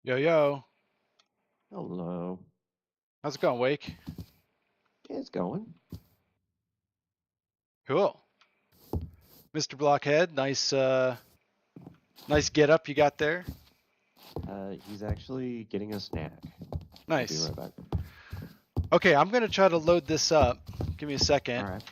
Yo, yo. Hello. How's it going, Wake? It's going. Cool. Mr. Blockhead, nice get up you got there. He's actually getting a snack. Nice. I'll be right back. Okay, I'm gonna try to load this up. Give me a second. All right.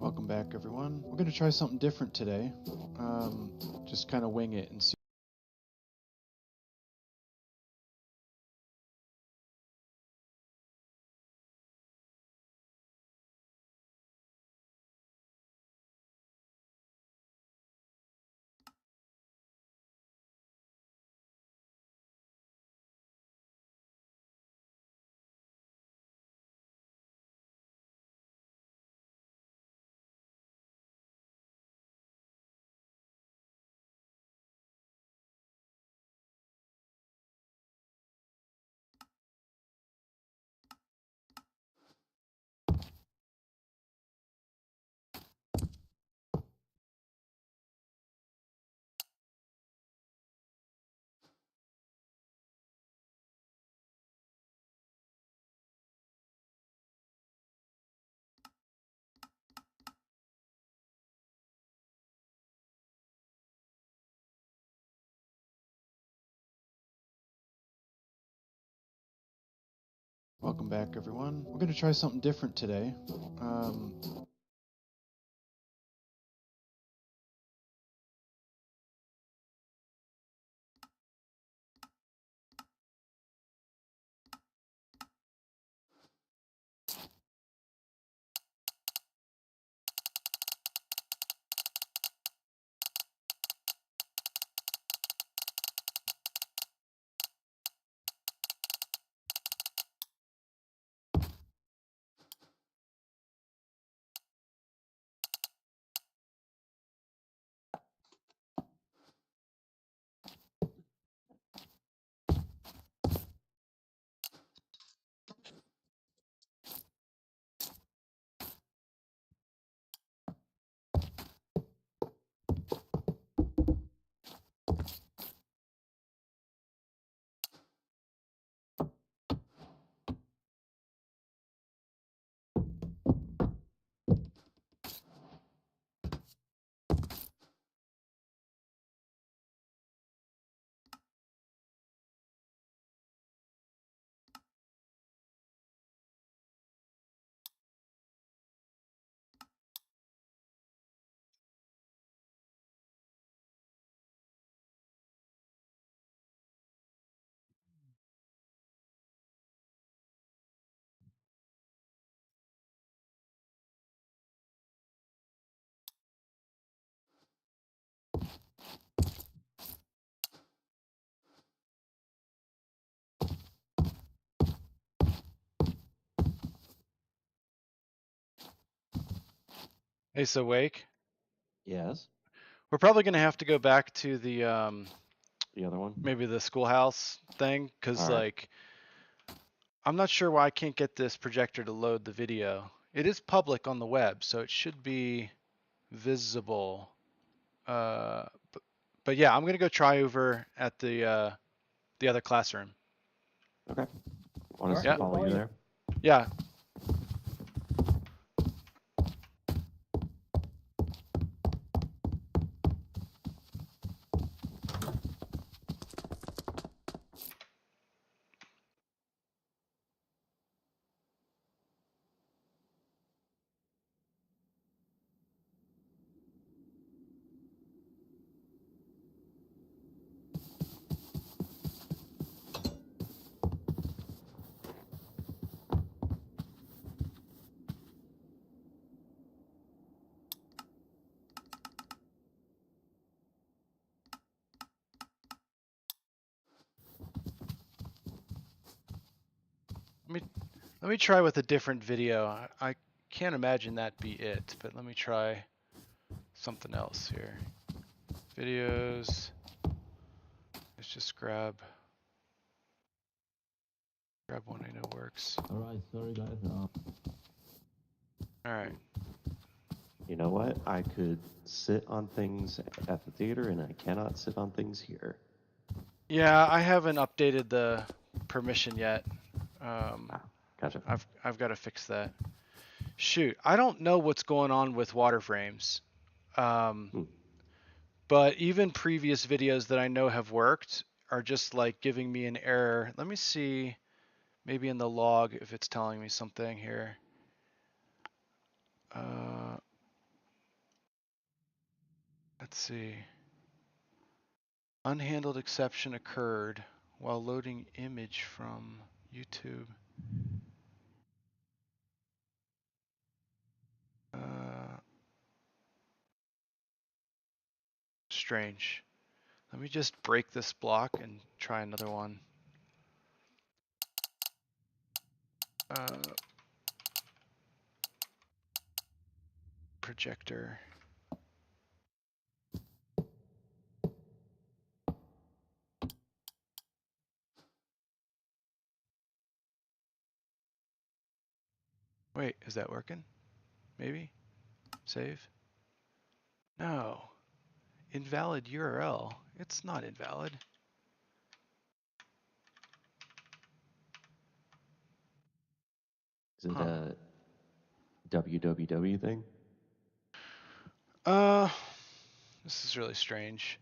Welcome back, everyone. We're going to try something different today. Just kind of wing it and see. Welcome back, everyone. We're going to try something different today. Hey, so Wake, Yes. we're probably gonna have to go back to the The other one? maybe the schoolhouse thing, cause All right. like I'm not sure why I can't get this projector to load the video. It is public on the web, so it should be visible. Uh, but yeah, I'm gonna go try over at the other classroom. Okay. Want us Alright, to Yeah. follow you there? Yeah. Let me try with a different video. I can't imagine that be it, but let me try something else here. Videos. Let's just grab one I know works. Alright, sorry guys. All right. You know what? I could sit on things at the theater, and I cannot sit on things here. Yeah, I haven't updated the permission yet. Gotcha. I've got to fix that. Shoot, I don't know what's going on with water frames. But even previous videos that I know have worked are just like giving me an error. Let me see, maybe in the log if it's telling me something here. Let's see. Unhandled exception occurred while loading image from YouTube. Strange. Let me just break this block and try another one. Projector. Wait, is that working? Maybe? Save? No. Invalid URL. It's not invalid. Is it a www thing? This is really strange.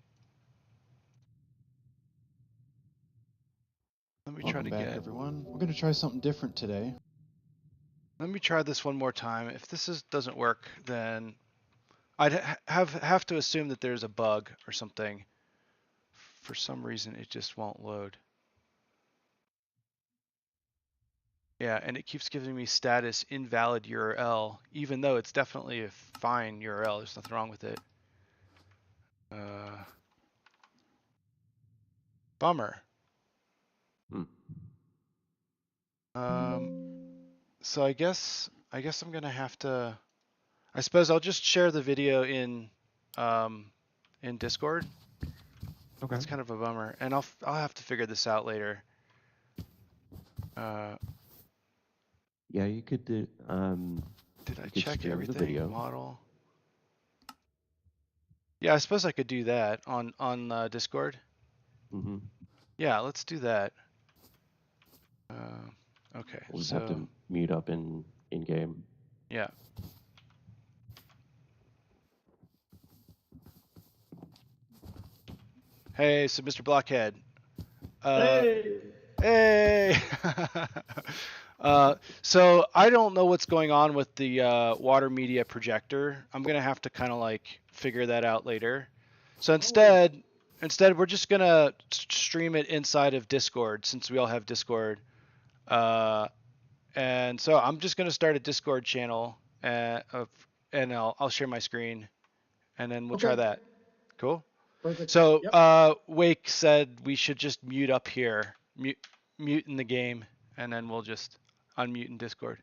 Let me try Welcome to back, get. everyone. We're going to try something different today. Let me try this one more time. If this doesn't work, then I'd have to assume that there's a bug or something. For some reason, it just won't load. Yeah, and it keeps giving me status invalid URL, even though it's definitely a fine URL. There's nothing wrong with it. Bummer. So I guess I'm gonna have to. I suppose I'll just share the video in Discord. Okay. It's kind of a bummer, and I'll have to figure this out later. Yeah, you could do. Did I you could check stream everything? the video. Model. Yeah, I suppose I could do that on Discord. Mm-hmm. Yeah, let's do that. Okay, We'll just so have to mute up in game. yeah. Hey, so Mr. Blockhead. Hey. So I don't know what's going on with the water media projector. I'm gonna have to kind of like figure that out later. So instead we're just gonna stream it inside of Discord since we all have Discord. And so I'm just gonna start a Discord channel and I'll share my screen and then we'll try that. Cool. Perfect. So Yep. Wake said we should just mute up here, mute in the game, and then we'll just unmute in Discord.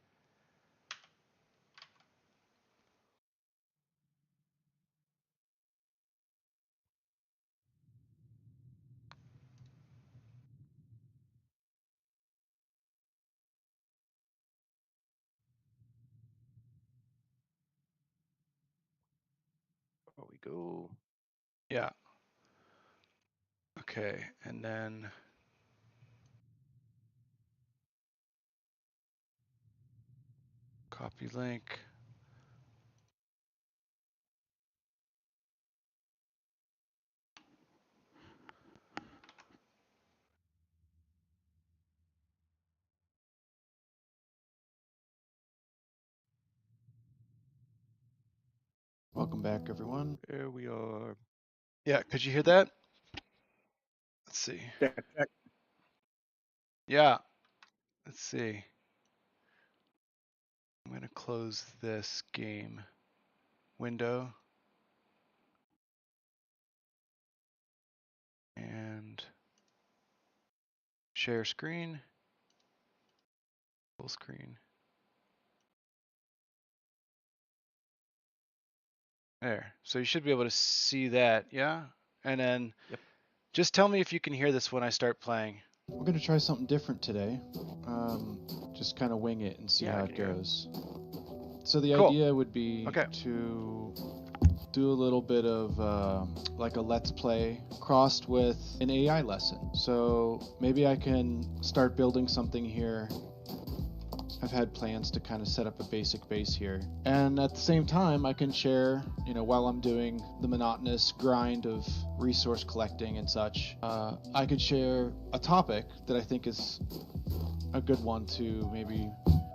There we go. Yeah. Okay, and then copy link. Welcome back, everyone. There we are. Yeah, could you hear that? Let's see. Check. Yeah, let's see. I'm going to close this game window and share screen, full screen. There. So you should be able to see that, yeah? And then Yep. just tell me if you can hear this when I start playing. We're going to try something different today. Just kind of wing it and see Yeah, I how can it hear it. goes. So the Cool. idea would be Okay. to do a little bit of like a let's play crossed with an AI lesson. So maybe I can start building something here. I've had plans to kind of set up a basic base here. And at the same time, I can share, while I'm doing the monotonous grind of resource collecting and such, I could share a topic that I think is a good one to maybe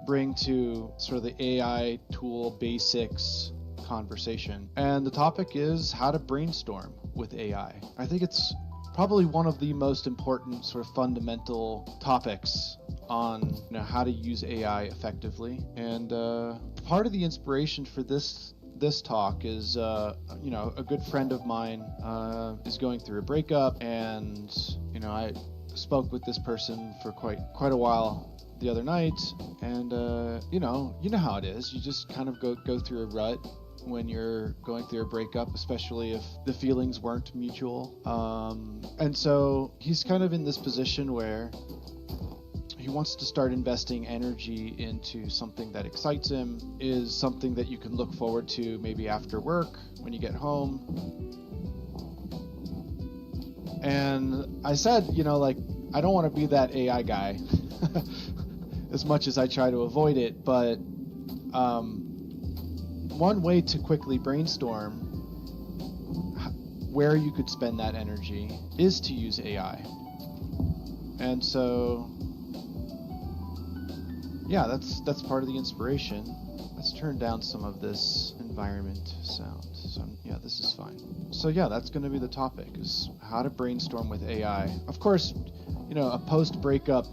bring to sort of the AI tool basics conversation. And the topic is how to brainstorm with AI. I think it's probably one of the most important sort of fundamental topics on how to use AI effectively. And part of the inspiration for this talk is a good friend of mine is going through a breakup, and I spoke with this person for quite a while the other night, and you know how it is. You just kind of go through a rut when you're going through a breakup, especially if the feelings weren't mutual. And so he's kind of in this position where he wants to start investing energy into something that excites him, is something that you can look forward to maybe after work when you get home. And I said, I don't want to be that AI guy as much as I try to avoid it, but one way to quickly brainstorm where you could spend that energy is to use AI. And so yeah, that's part of the inspiration. Let's turn down some of this environment sound. So yeah, this is fine. So yeah, that's going to be the topic, is how to brainstorm with AI. Of course, a post-breakup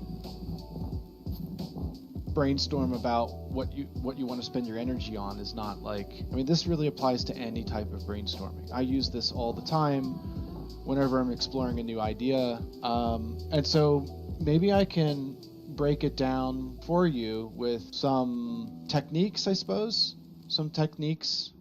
brainstorm about what you want to spend your energy on is not this really applies to any type of brainstorming. I use this all the time whenever I'm exploring a new idea. And so maybe I can break it down for you with some techniques, I suppose. Some techniques.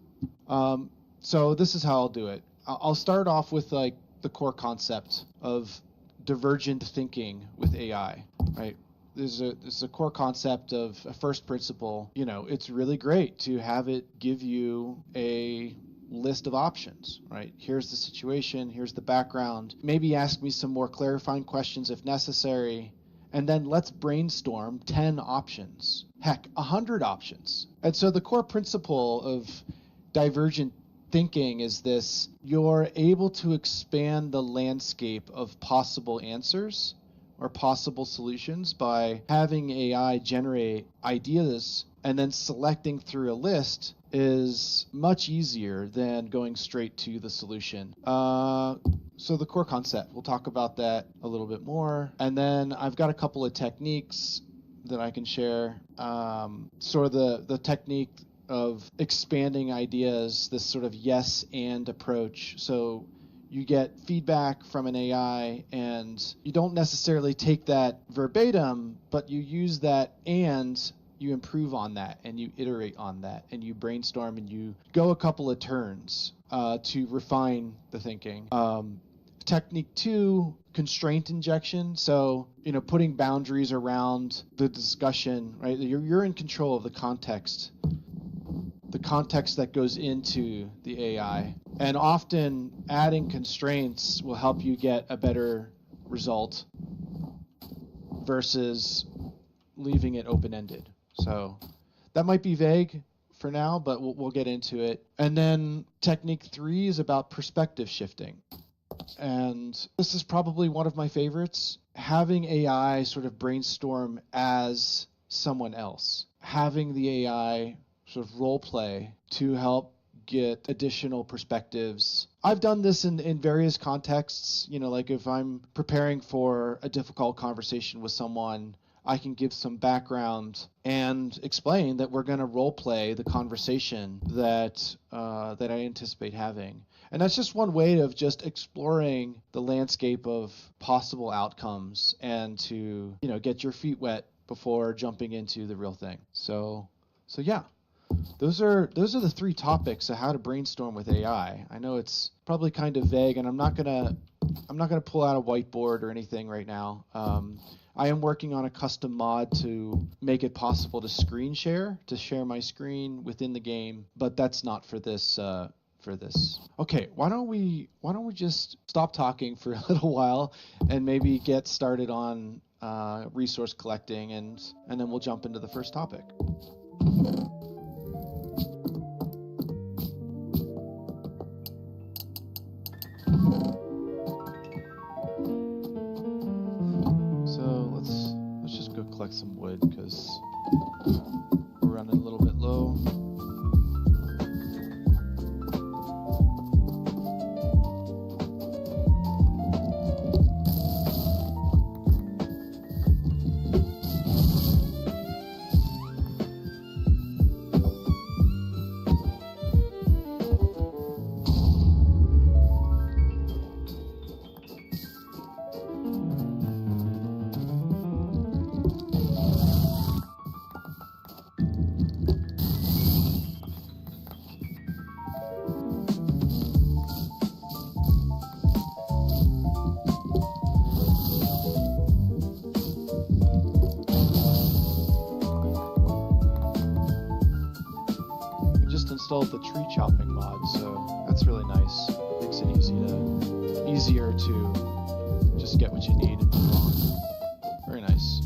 So this is how I'll do it. I'll start off with the core concept of divergent thinking with AI, right? There's a core concept of a first principle. It's really great to have it give you a list of options, right? Here's the situation, here's the background. Maybe ask me some more clarifying questions if necessary. And then let's brainstorm 10 options. Heck, 100 options. And so the core principle of divergent thinking is this: you're able to expand the landscape of possible answers or possible solutions by having AI generate ideas, and then selecting through a list is much easier than going straight to the solution. So the core concept, we'll talk about that a little bit more. And then I've got a couple of techniques that I can share. Sort of the technique of expanding ideas, this sort of yes and approach. So you get feedback from an AI, and you don't necessarily take that verbatim, but you use that and you improve on that, and you iterate on that, and you brainstorm, and you go a couple of turns to refine the thinking. Technique 2, constraint injection. So, putting boundaries around the discussion, right? You're in control of the context that goes into the AI. And often adding constraints will help you get a better result versus leaving it open-ended. So that might be vague for now, but we'll get into it. And then technique 3 is about perspective shifting. And this is probably one of my favorites. Having AI sort of brainstorm as someone else. Having the AI sort of role play to help get additional perspectives. I've done this in various contexts. You know, like if I'm preparing for a difficult conversation with someone, I can give some background and explain that we're going to role play the conversation that I anticipate having. And that's just one way of just exploring the landscape of possible outcomes and to, you know, get your feet wet before jumping into the real thing. So yeah. Those are the 3 topics of how to brainstorm with AI. I know it's probably kind of vague, and I'm not gonna pull out a whiteboard or anything right now. I am working on a custom mod to make it possible to screen share, to share my screen within the game, but that's not for this. Okay, why don't we just stop talking for a little while and maybe get started on resource collecting, and then we'll jump into the first topic. Collect some wood because we're running a little bit low. Installed the tree chopping mod, so that's really nice. Makes it easier to just get what you need and move on. Very nice.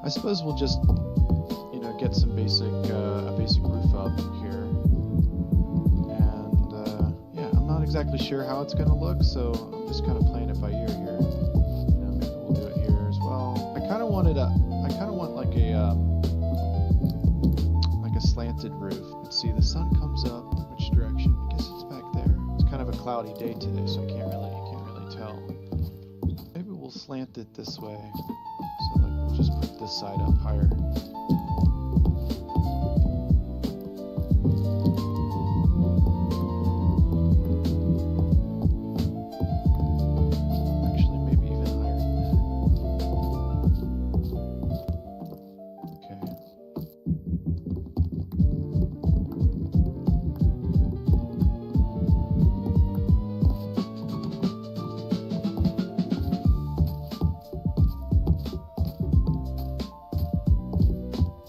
I suppose we'll just, you know, get some a basic roof up here. And yeah, I'm not exactly sure how it's gonna look, so I'm just kind of playing it by ear here. You know, maybe we'll do it here as well. I kind of want like a slanted roof. Let's see, the sun comes up. Which direction? I guess it's back there. It's kind of a cloudy day today, so I can't really tell. Maybe we'll slant it this way. So like we'll just put this side up higher. Actually, maybe even higher than that. Okay.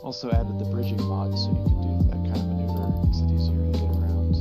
Also added the bridging mod so you can do that kind of maneuver. Makes it easier to get around.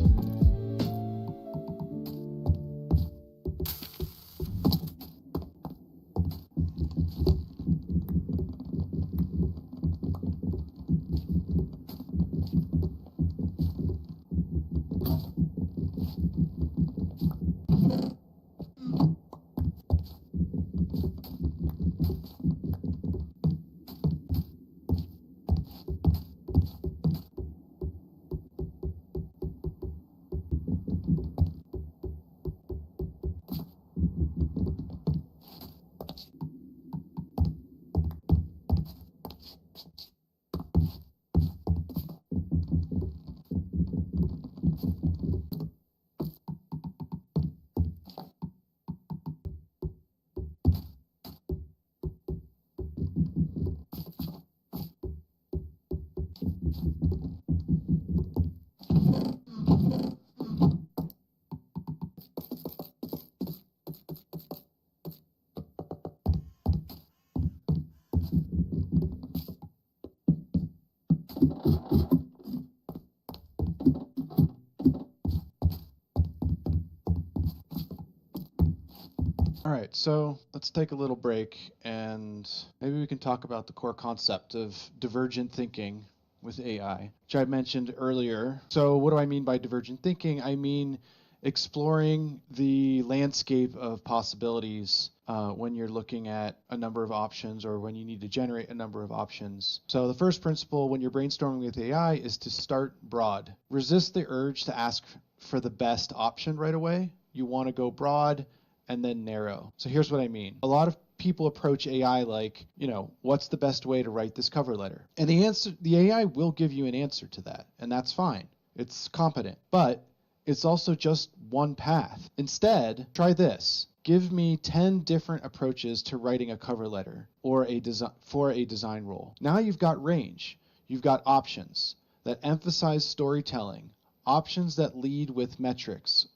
All right, so let's take a little break and maybe we can talk about the core concept of divergent thinking with AI, which I mentioned earlier. So what do I mean by divergent thinking? I mean exploring the landscape of possibilities when you're looking at a number of options or when you need to generate a number of options. So the first principle when you're brainstorming with AI is to start broad. Resist the urge to ask for the best option right away. You want to go broad and then narrow. So here's what I mean. A lot of people approach AI like, what's the best way to write this cover letter? And the AI will give you an answer to that, and that's fine. It's competent, but it's also just one path. Instead, try this. Give me 10 different approaches to writing a cover letter or for a design role. Now you've got range. You've got options that emphasize storytelling, options that lead with metrics,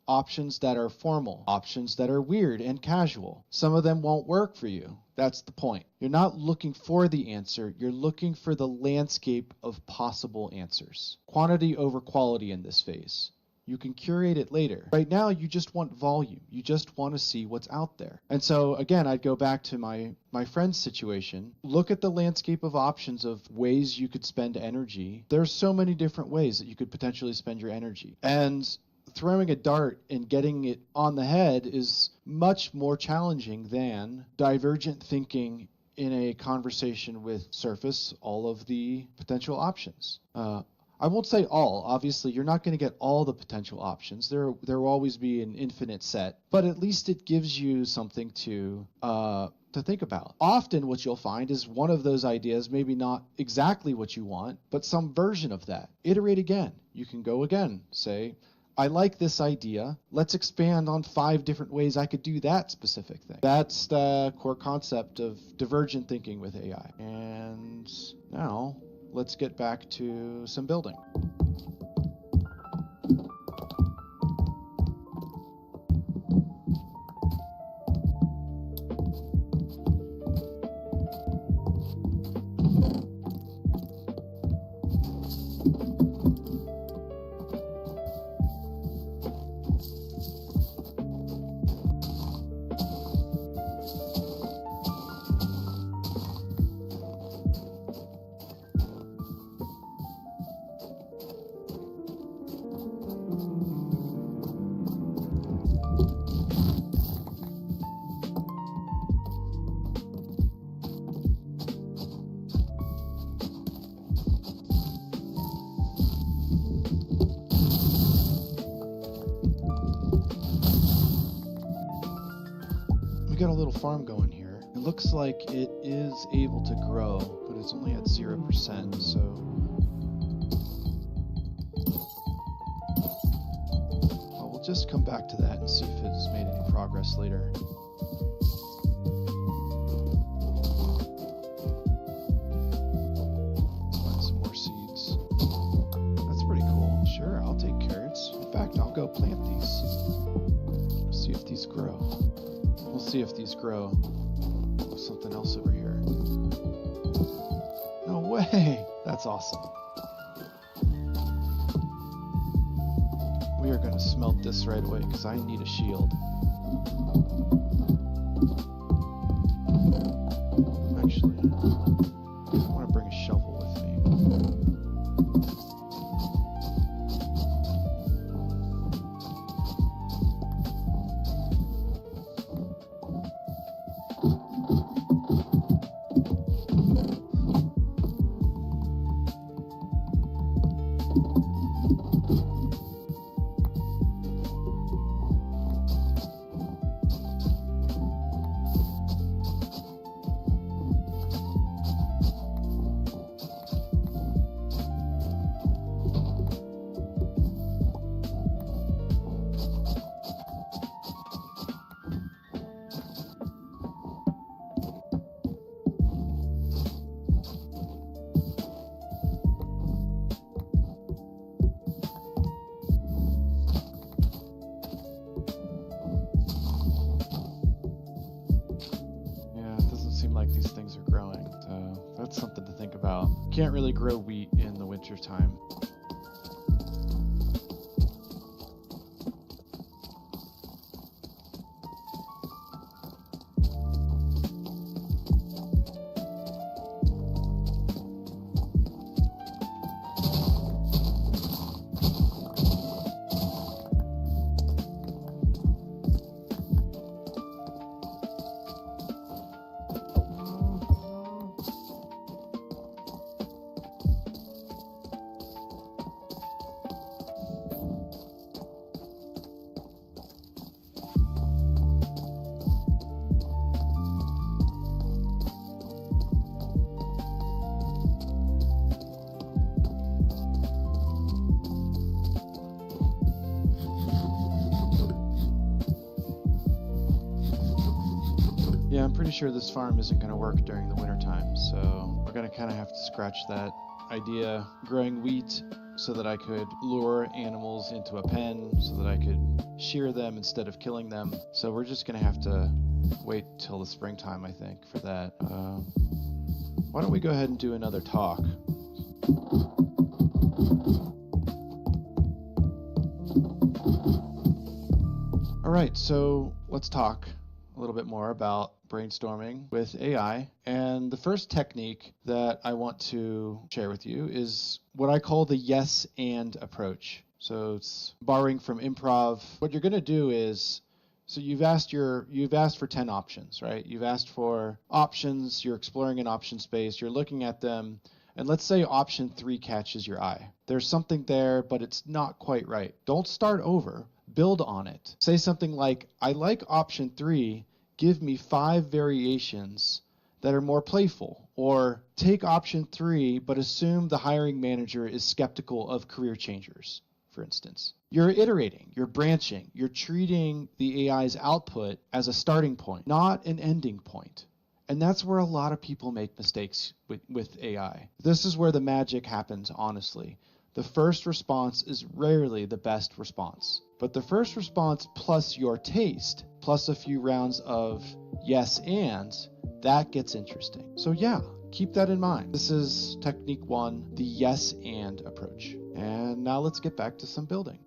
options that are formal, options that are weird and casual. Some of them won't work for you. That's the point. You're not looking for the answer, you're looking for the landscape of possible answers. Quantity over quality in this phase. You can curate it later. Right now, you just want volume. You just want to see what's out there. And so, again, I'd go back to my friend's situation. Look at the landscape of options of ways you could spend energy. There's so many different ways that you could potentially spend your energy. And throwing a dart and getting it on the head is much more challenging than divergent thinking in a conversation with surface all of the potential options. I won't say all. Obviously, you're not going to get all the potential options. There will always be an infinite set, but at least it gives you something to think about. Often what you'll find is one of those ideas, maybe not exactly what you want, but some version of that. Iterate again. You can go again. Say, I like this idea. Let's expand on 5 different ways I could do that specific thing. That's the core concept of divergent thinking with AI. And now let's get back to some building. Got a little farm going here. It looks like it is able to grow, but it's only at 0%, so we'll just come back to that and see if it's made any progress later. Let's find some more seeds. That's pretty cool. Sure, I'll take carrots. In fact, I'll go plant these. See if these grow. We'll see if these grow. There's something else over here. No way! That's awesome. We are going to smelt this right away because I need a shield. Actually, I want to bring a shovel with me. can't really grow wheat in the wintertime. Yeah, I'm pretty sure this farm isn't going to work during the wintertime, so we're going to kind of have to scratch that idea. Growing wheat so that I could lure animals into a pen, so that I could shear them instead of killing them. So we're just going to have to wait till the springtime, I think, for that. Why don't we go ahead and do another talk? All right, so let's talk a little bit more about brainstorming with AI. And the first technique that I want to share with you is what I call the yes and approach. So it's borrowing from improv. What you're going to do is, so you've asked for 10 options, right? You've asked for options, you're exploring an option space, you're looking at them, and let's say option 3 catches your eye. There's something there, but it's not quite right. Don't start over. Build on it. Say something like, I like option 3, give me 5 variations that are more playful. Or take option 3, but assume the hiring manager is skeptical of career changers, for instance. You're iterating, you're branching, you're treating the AI's output as a starting point, not an ending point. And that's where a lot of people make mistakes with AI. This is where the magic happens, honestly. The first response is rarely the best response. But the first response plus your taste, plus a few rounds of yes ands, that gets interesting. So yeah, keep that in mind. This is technique 1, the yes and approach. And now let's get back to some building.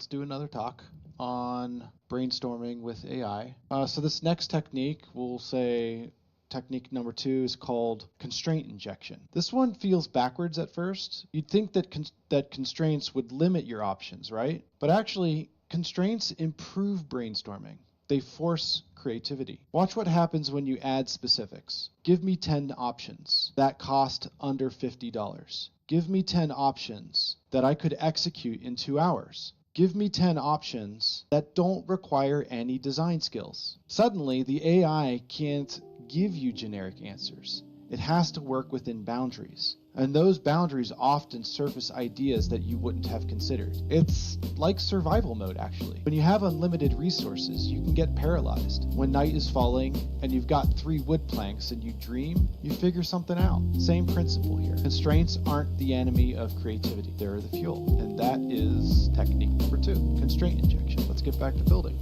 do another talk on brainstorming with AI. So this next technique, we'll say technique number 2, is called constraint injection. This one feels backwards at first. You'd think that that constraints would limit your options, right? But actually, constraints improve brainstorming. They force creativity. Watch what happens when you add specifics. Give me 10 options that cost under $50. Give me 10 options that I could execute in 2 hours. Give me 10 options that don't require any design skills. Suddenly, the AI can't give you generic answers. It has to work within boundaries. And those boundaries often surface ideas that you wouldn't have considered. It's like survival mode, actually. When you have unlimited resources, you can get paralyzed. When night is falling and you've got 3 wood planks and you dream, you figure something out. Same principle here. Constraints aren't the enemy of creativity. They're the fuel. And that is technique number 2, constraint injection. Let's get back to building.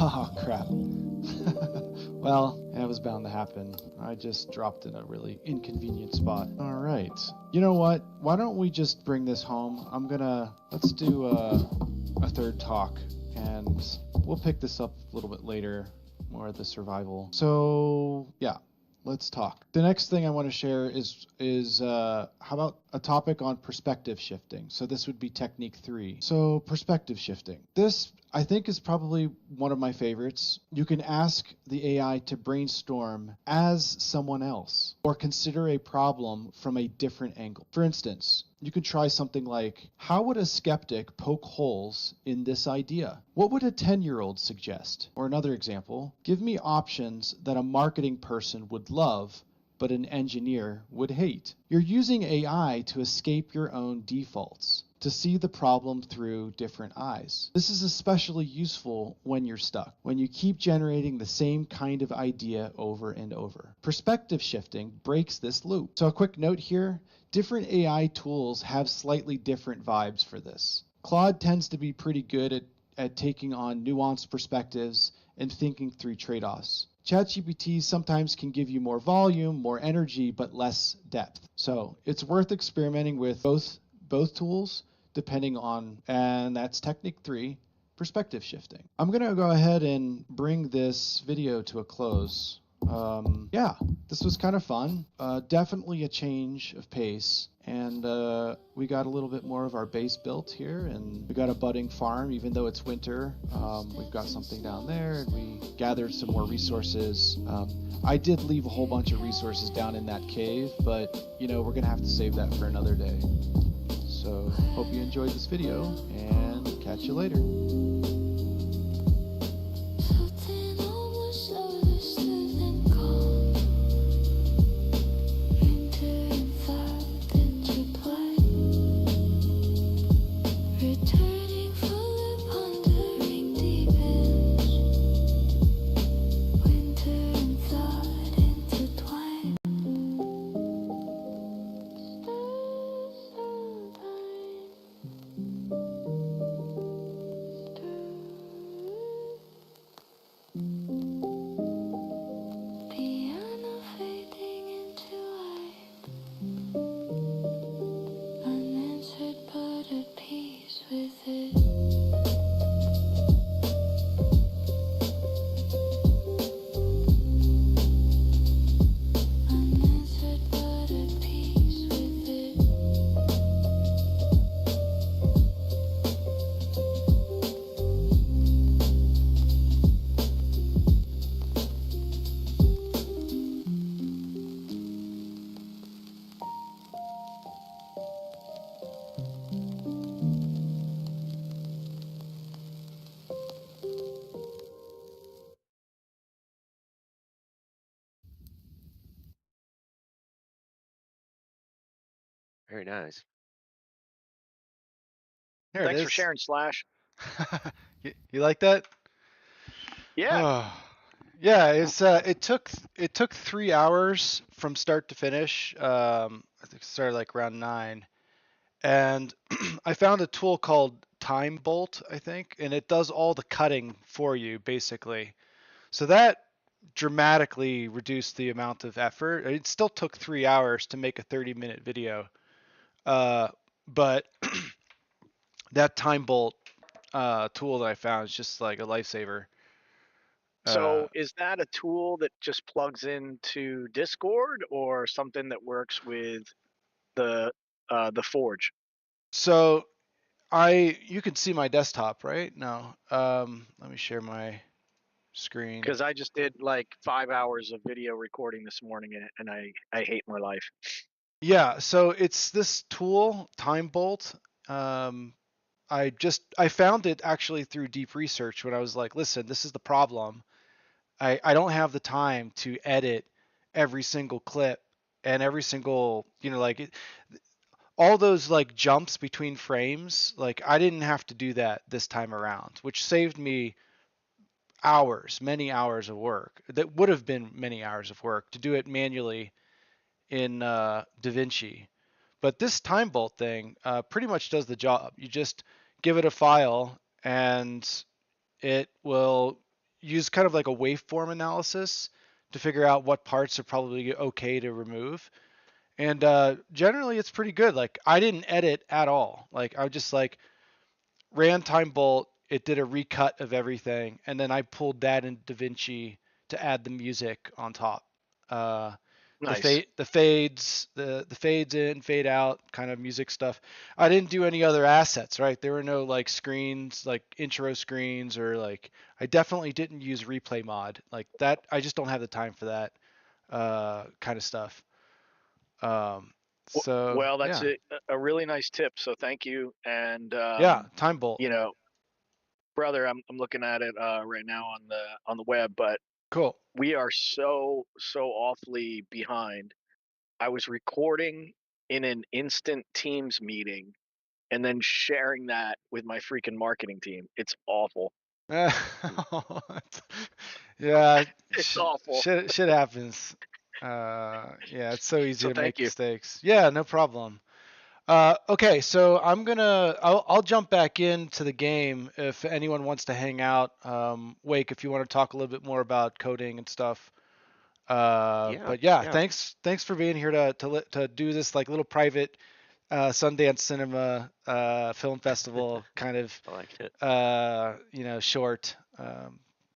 Oh, crap. Well, that was bound to happen. I just dropped in a really inconvenient spot. All right. You know what? Why don't we just bring this home? Let's do a 3rd talk, and we'll pick this up a little bit later, more of the survival. So, yeah. Let's talk. The next thing I want to share is how about a topic on perspective shifting? So this would be technique 3. So perspective shifting. This, I think, is probably one of my favorites. You can ask the AI to brainstorm as someone else or consider a problem from a different angle. For instance, you could try something like, how would a skeptic poke holes in this idea? What would a 10-year-old suggest? Or another example, give me options that a marketing person would love, but an engineer would hate. You're using AI to escape your own defaults, to see the problem through different eyes. This is especially useful when you're stuck, when you keep generating the same kind of idea over and over. Perspective shifting breaks this loop. So a quick note here, different AI tools have slightly different vibes for this. Claude tends to be pretty good at taking on nuanced perspectives and thinking through trade-offs. ChatGPT sometimes can give you more volume, more energy, but less depth. So it's worth experimenting with both tools, depending on, and that's technique 3, perspective shifting. I'm gonna go ahead and bring this video to a close. Yeah, this was kind of fun. Definitely a change of pace. And we got a little bit more of our base built here, and we got a budding farm, even though it's winter. We've got something down there, and we gathered some more resources. I did leave a whole bunch of resources down in that cave, but we're gonna have to save that for another day. So hope you enjoyed this video, and catch you later. Very nice. There Thanks it for is. sharing, Slash. You like that? Yeah. Oh, yeah. It took 3 hours from start to finish. I think it started like around 9, and I found a tool called Time Bolt, I think, and it does all the cutting for you basically. So that dramatically reduced the amount of effort. It still took 3 hours to make a 30-minute video, uh, but that Time Bolt tool that I found is just like a lifesaver. Uh, So is that a tool that just plugs into Discord or something that works with the Forge? so you can see my desktop, right? No. Let me share my screen. Because I just did like 5 hours of video recording this morning and I hate my life. Yeah, so it's this tool, Time Bolt. Um, I found it actually through deep research when I was like, listen, this is the problem. I don't have the time to edit every single clip and every single, like all those like jumps between frames. Like I didn't have to do that this time around, which saved me hours, many hours of work. That would have been many hours of work to do it manually in DaVinci. But this time bolt thing pretty much does the job. You just give it a file and it will use kind of like a waveform analysis to figure out what parts are probably okay to remove. And generally it's pretty good. Like I didn't edit at all. Like I just like ran time bolt. It did a recut of everything, and then I pulled that in DaVinci to add the music on top. Uh, Nice. the fades, the fades in, fade out, kind of music stuff. I didn't do any other assets, right? There were no like screens, like intro screens, or like I definitely didn't use replay mod like that. I just don't have the time for that kind of stuff. Um, so Well, that's yeah, a really nice tip. So thank you. And yeah, time bolt, you know, brother, I'm looking at it right now on the web, but cool. we are so awfully behind. I was recording in an instant Teams meeting and then sharing that with my freaking marketing team. It's awful. Yeah, It's awful. shit happens. Yeah, it's so easy So to thank make you. mistakes. Yeah, no problem. Okay, so I'll jump back into the game if anyone wants to hang out. Wake, if you want to talk a little bit more about coding and stuff. Yeah, But yeah, yeah, thanks for being here to do this like little private Sundance Cinema Film Festival kind of I liked it. short.